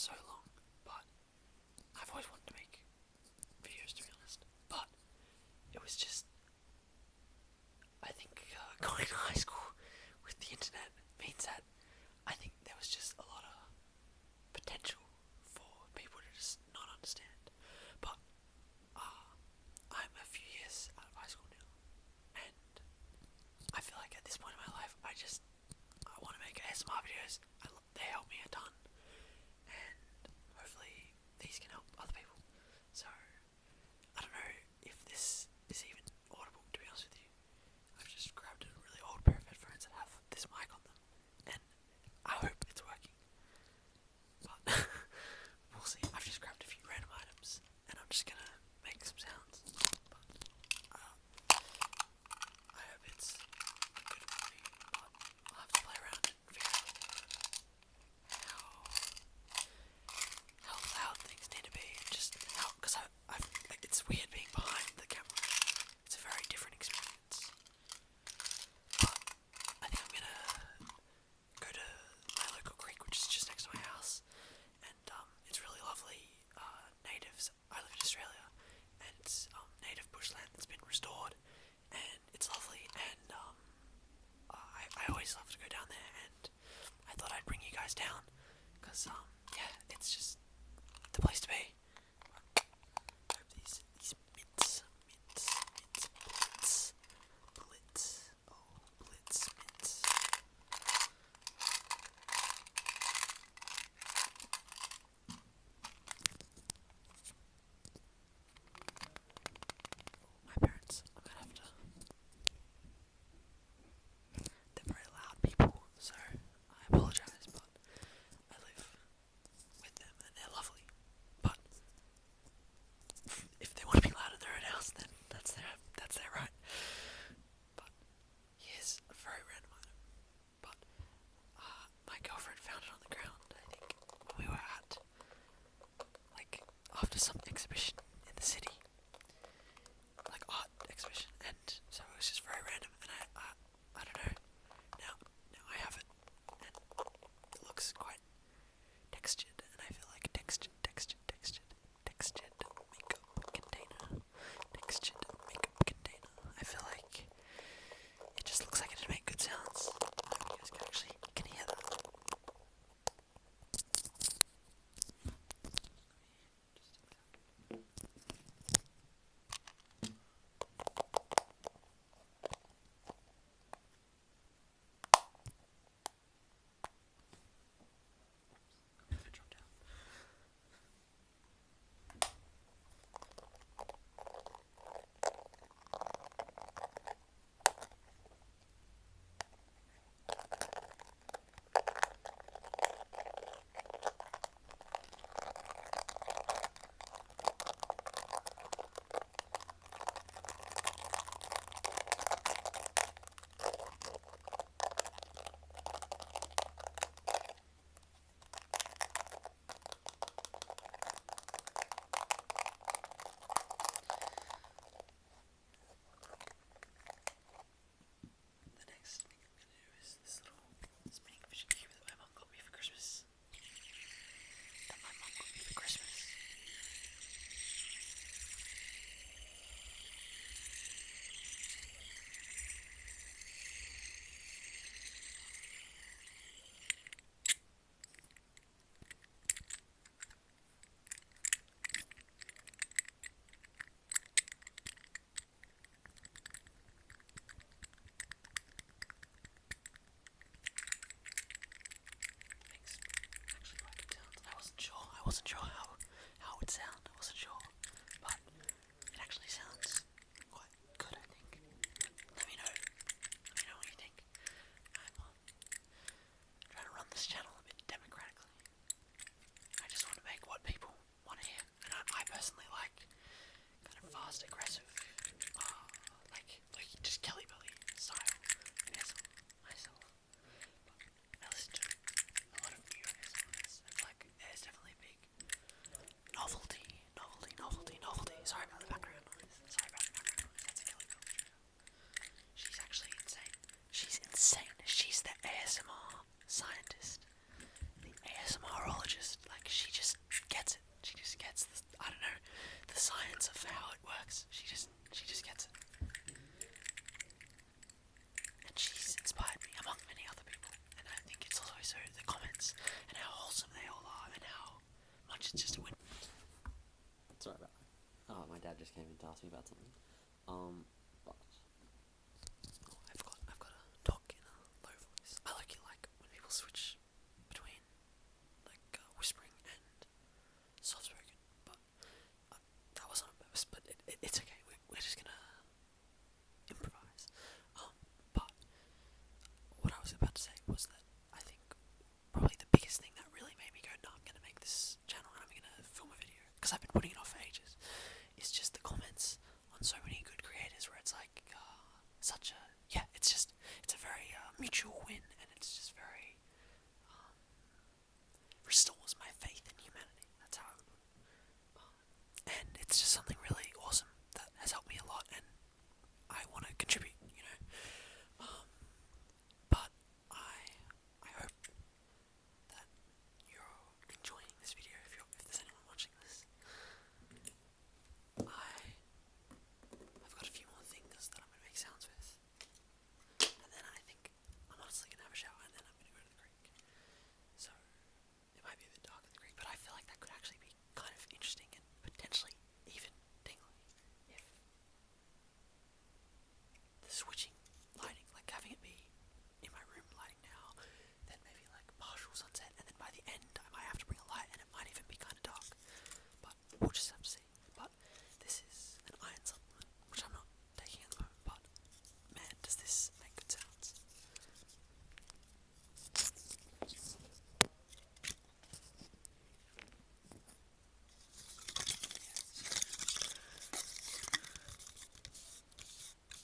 so long, but I've always wanted to make videos, to be honest. But it was just, I think going to high school with the internet means that I think there was just a lot of potential for people to just not understand. But I'm a few years out of high school now, and I feel like at this point in my life, I want to make ASMR videos. They help me a ton, and about something. But I've got to talk in a low voice. I like when people switch between whispering and soft spoken, but that wasn't on purpose. But it's okay. We're just gonna improvise. But what I was about to say was that I think probably the biggest thing that really made me go, no, I'm gonna make this channel and I'm gonna film a video because I've been putting it off for ages. Is just the comments on so many good creators where it's like such a it's a very mutual win, and it's just very restores my faith in humanity. That's how I would put it. And it's just something really awesome that has helped me a lot, and I want to contribute, you know. But I hope that you're enjoying this video. If there's anyone watching this, I've got a few more things that I'm gonna make sounds with, and then I think I'm honestly gonna have a shower, and then I'm gonna go to the creek. So it might be a bit dark in the creek, but I feel like that could actually be kind of interesting and potentially even tingly if the switching lighting, like having it be in my room lighting now, then maybe like partial sunset, and then by the end I might have to bring a light, and it might even be kind of dark. But we'll just have to see. But this is an iron supplement, which I'm not taking at the moment. But man, does this make good sounds?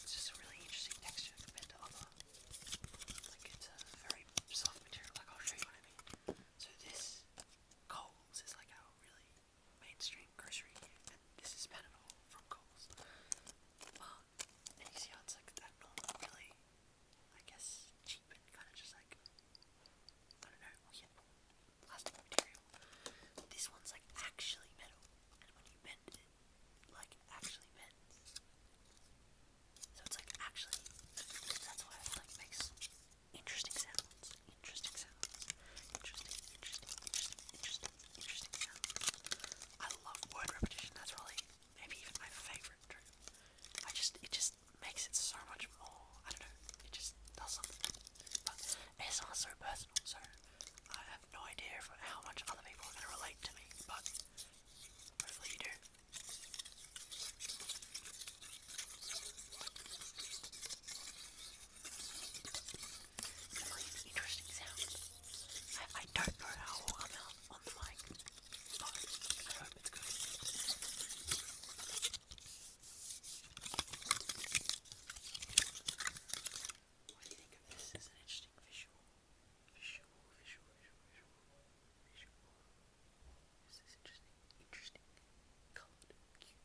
It's just a really interesting texture compared to other. Like it's a very soft material. Like I'll show you what I mean. So this Coles is like our really mainstream grocery, and this is Panadol from Coles. And you see how it's like that normal, really, I guess, cheap and kind of just like I don't know, yeah, plastic material. This one's like actually metal, and when you bend it, like actually bends. So it's like actually, that's why I feel like it makes interesting sounds. Interesting sounds. Interesting sounds. I love word repetition. That's probably maybe even my favorite trick. It just makes it so much more. I don't know. It just does something. But ASMR is so personal, so I have no idea how much other people are going to relate to me. But hopefully you do. Definitely interesting sounds. I don't know how it will come out on the mic, but I hope it's good. What do you think of this as an interesting visual? Visual. This is interesting, coloured, cute.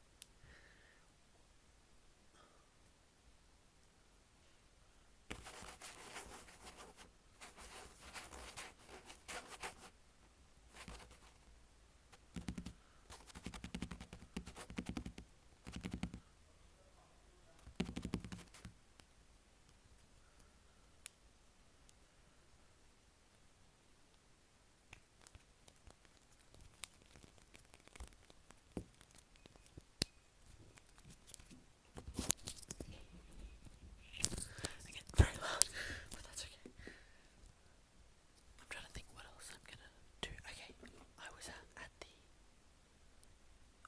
Again, very loud, but that's okay. I'm trying to think what else I'm gonna do. Okay, I was at the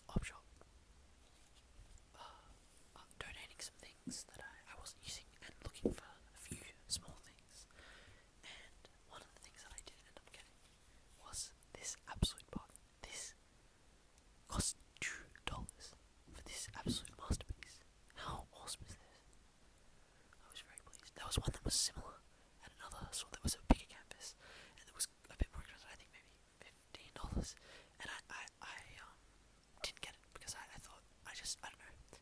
op shop donating some things that I wasn't using and looking for a few small things. And one of the things that I did end up getting was this absolute bargain. This cost $2 for this absolute masterpiece. How awesome is this? I was very pleased. There was one that was similar at another store that was a bigger canvas, and it was a bit more expensive. I think maybe $15. And I didn't get it because I thought I don't know.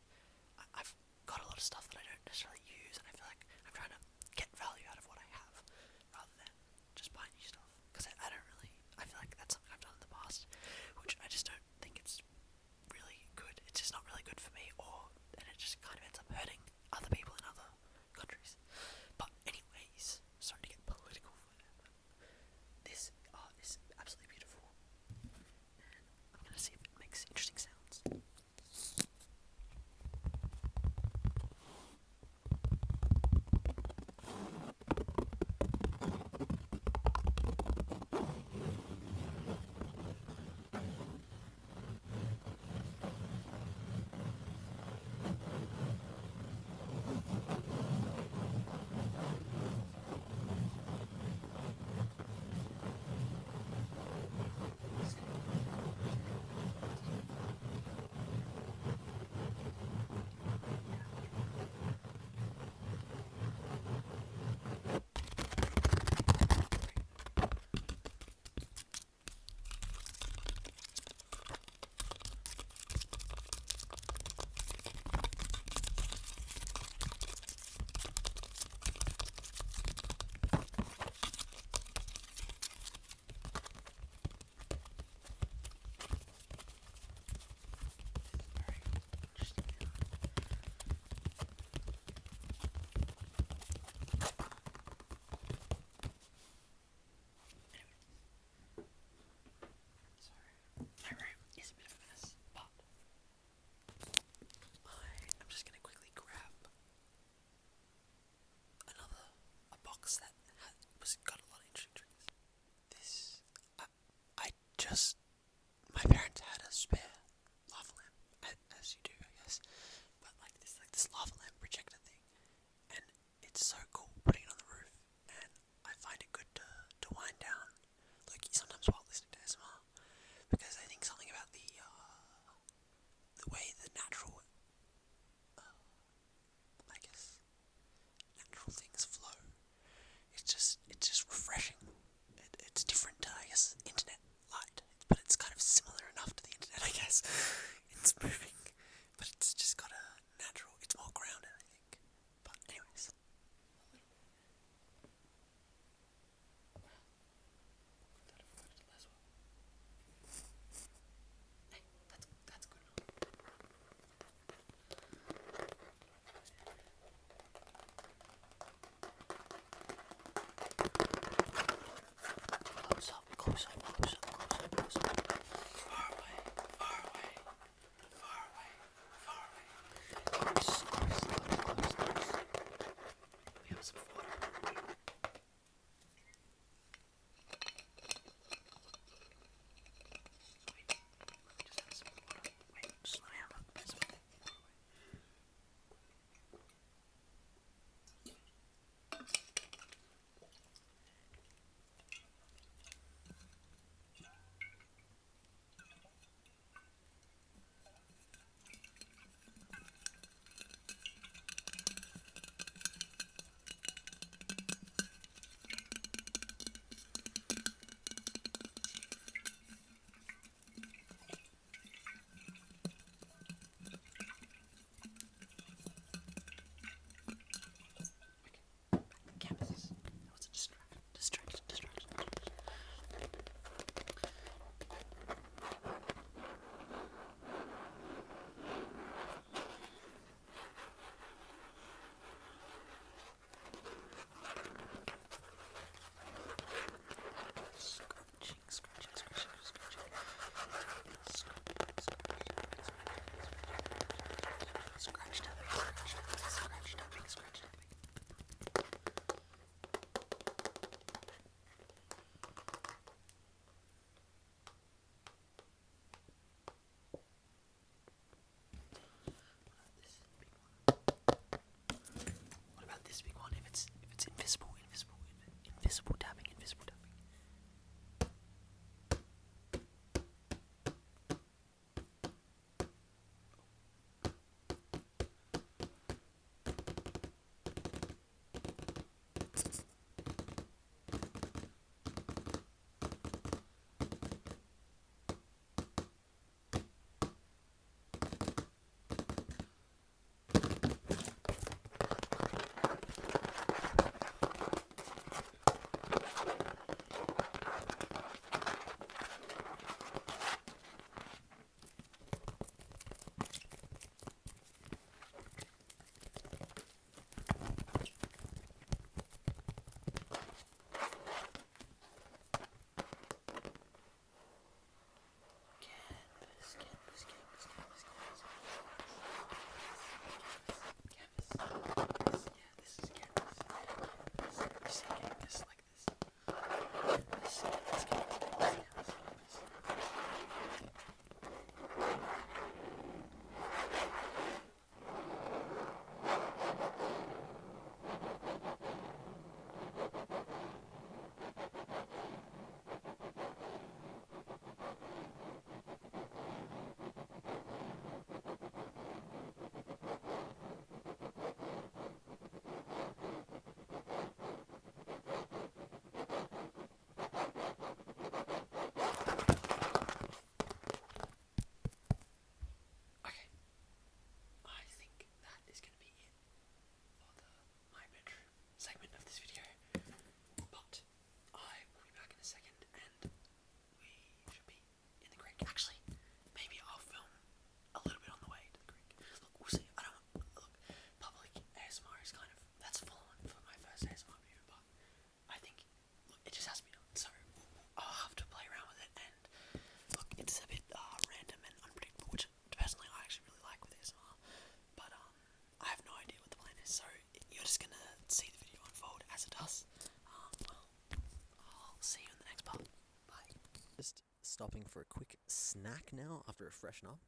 I've got a lot of stuff that I don't necessarily use, and I feel like I'm trying to get value out of what I have rather than just buy new stuff. Because I don't really. I feel like that's something I've done in the past, which I just don't think it's really good. It's just not really good for me, and it just kind of ends up hurting other people in other countries. But anyways, sorry to get political for you, but this art is absolutely beautiful, and I'm gonna see if it makes interesting sounds. box that was got a lot of interesting triggers. This, I just, my parents had a spare lava lamp, as you do, I guess. But like this lava lamp projector thing, and it's so cool putting it on the roof. And I find it good to wind down, Loki, sometimes while listening to ASMR, because I think something about the way the natural, I guess, natural things flow. It's just refreshing. It's different to, I guess, internet light, but it's kind of similar enough to the internet, I guess. It's moving, but it's just got a natural. It's more grounded, I think. But anyways. Hey, that's good enough. Close up, close up, close up, close up, close up. Far away, far away, far away, far away. Close, close, close, close, close. We have some water. Wait, let me just have some water. Wait, just let me have some water. stopping for a quick snack now after a freshen up,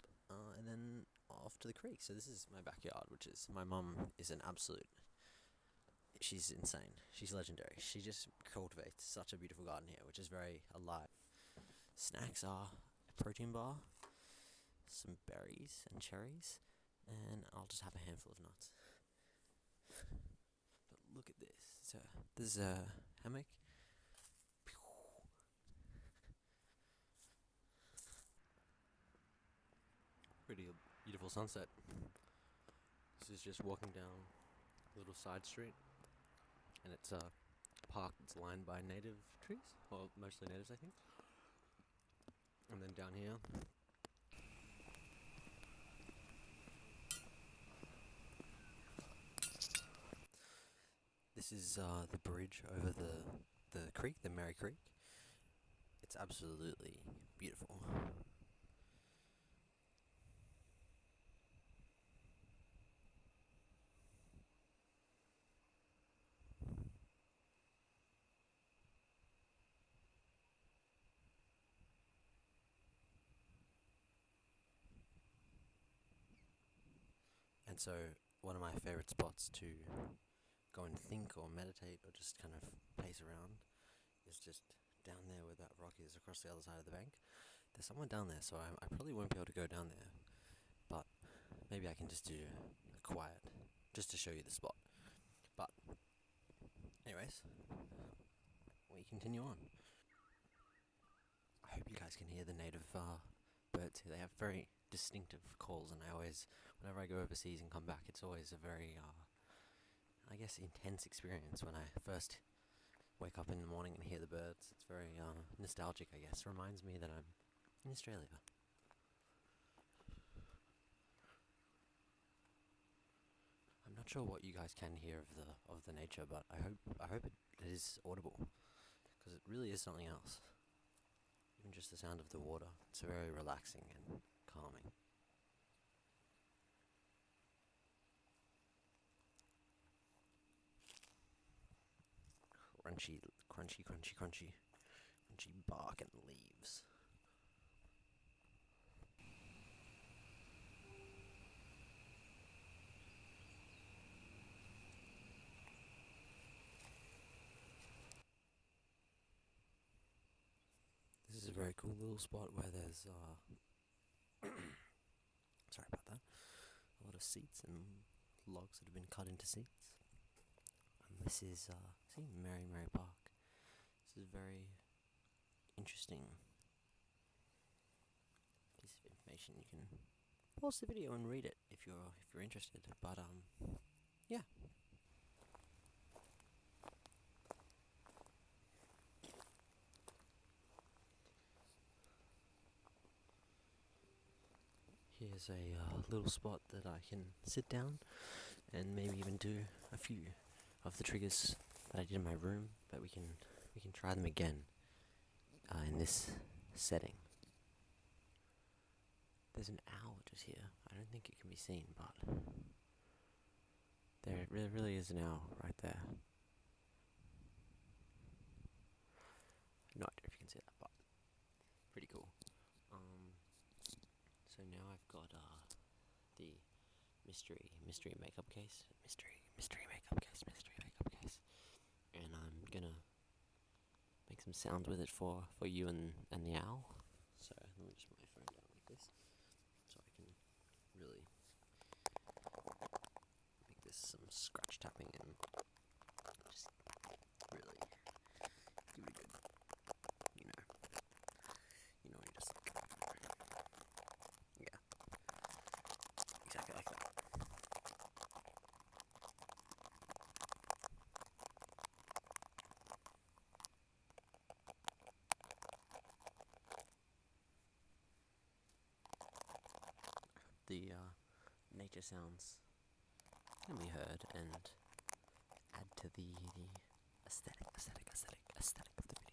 and then off to the creek. So this is my backyard, which is, my mum is an absolute, she's insane. She's legendary. She just cultivates such a beautiful garden here, which is very alive. Snacks are a protein bar, some berries and cherries, and I'll just have a handful of nuts. But look at this. So this is a hammock. Pretty beautiful sunset. This is just walking down a little side street, and it's a park that's lined by native trees, or mostly natives, I think. And then down here, this is the bridge over the creek, the Merry Creek. It's absolutely beautiful. And so, one of my favourite spots to go and think or meditate or just kind of pace around is just down there where that rock is across the other side of the bank. There's someone down there, so I probably won't be able to go down there, but maybe I can just do a quiet, just to show you the spot. But, anyways, we continue on. I hope you guys can hear the native birds here. They have very distinctive calls, and whenever I go overseas and come back, it's always a very, I guess, intense experience when I first wake up in the morning and hear the birds. It's very nostalgic, I guess. Reminds me that I'm in Australia. I'm not sure what you guys can hear of the nature, but I hope it is audible, because it really is something else. Even just the sound of the water, it's very relaxing and calming. Crunchy, crunchy, crunchy, crunchy, crunchy bark and leaves. This is a very cool little spot where there's, sorry about that, a lot of seats and logs that have been cut into seats. And this is, see, Merry Park. This is a very interesting piece of information. You can pause the video and read it if you're interested. But yeah. Here's a little spot that I can sit down and maybe even do a few of the triggers that I did in my room, but we can try them again in this setting. There's an owl just here. I don't think it can be seen, but there really is an owl right there. No idea if you can see that, but pretty cool. So now I've got the mystery makeup case, mystery makeup case, and I'm gonna make some sounds with it for you and the owl. So let me just put my phone down like this, so I can really make this some scratch tapping and just really give it a good, you know when you just like, yeah, exactly like that. The nature sounds can be heard and add to the aesthetic of the video.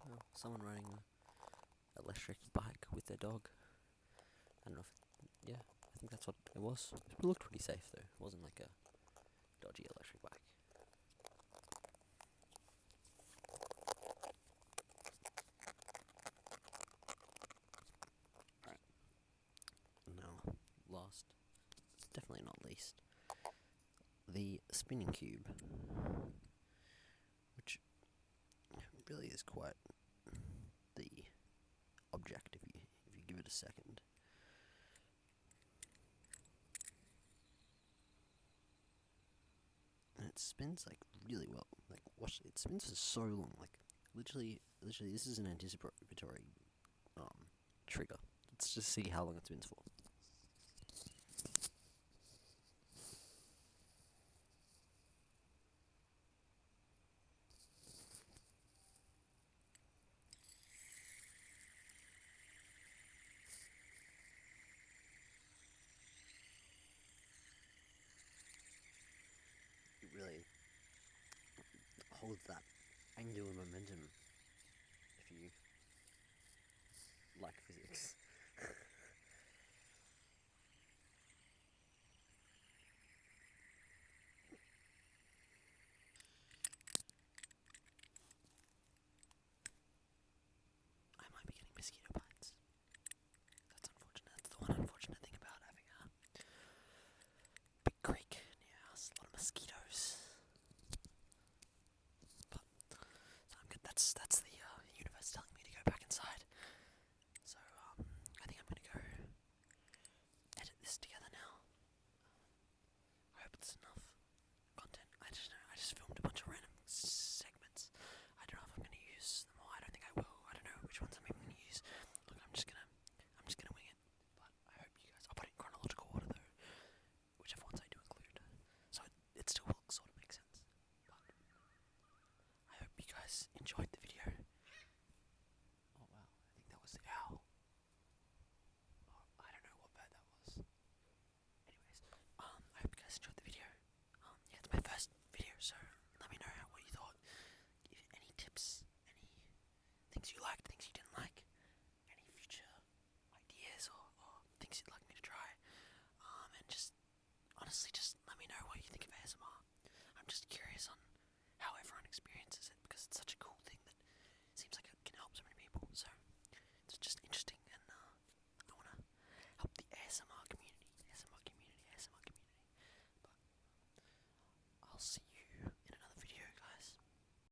Well, someone riding an electric bike with their dog. I don't know if, I think that's what it was. It looked pretty safe though. It wasn't like a dodgy electric bike. released the spinning cube, which really is quite the object if you give it a second. And it spins like really well. Like watch, it spins for so long. Like literally, this is an anticipatory trigger. Let's just see how long it spins for. It really holds that angular momentum if you like physics. I might be getting mosquito bites. That's unfortunate. That's the one unfortunate thing about having a big creek near your house. A lot of mosquitoes. But so I'm good. That's the universe telling me to go back inside. So I think I'm gonna go edit this together now. I hope it's enough content. I just know. I just filmed a bunch of random segments. I don't know if I'm gonna use them all. I don't think I will. I don't know which ones I'm even gonna use. Look, I'm just gonna wing it. But I hope you guys. I'll put it in chronological order though, whichever ones I do include. So it still will sort of make sense. But I hope you guys enjoyed the video. Oh wow, I think that was the owl. Oh, I don't know what bird that was. Anyways, I hope you guys enjoyed the video. Yeah, it's my first video, so let me know what you thought. If any tips, any things you liked, things you didn't like, any future ideas or things you'd like me to try. And just honestly, just let me know what you think of ASMR.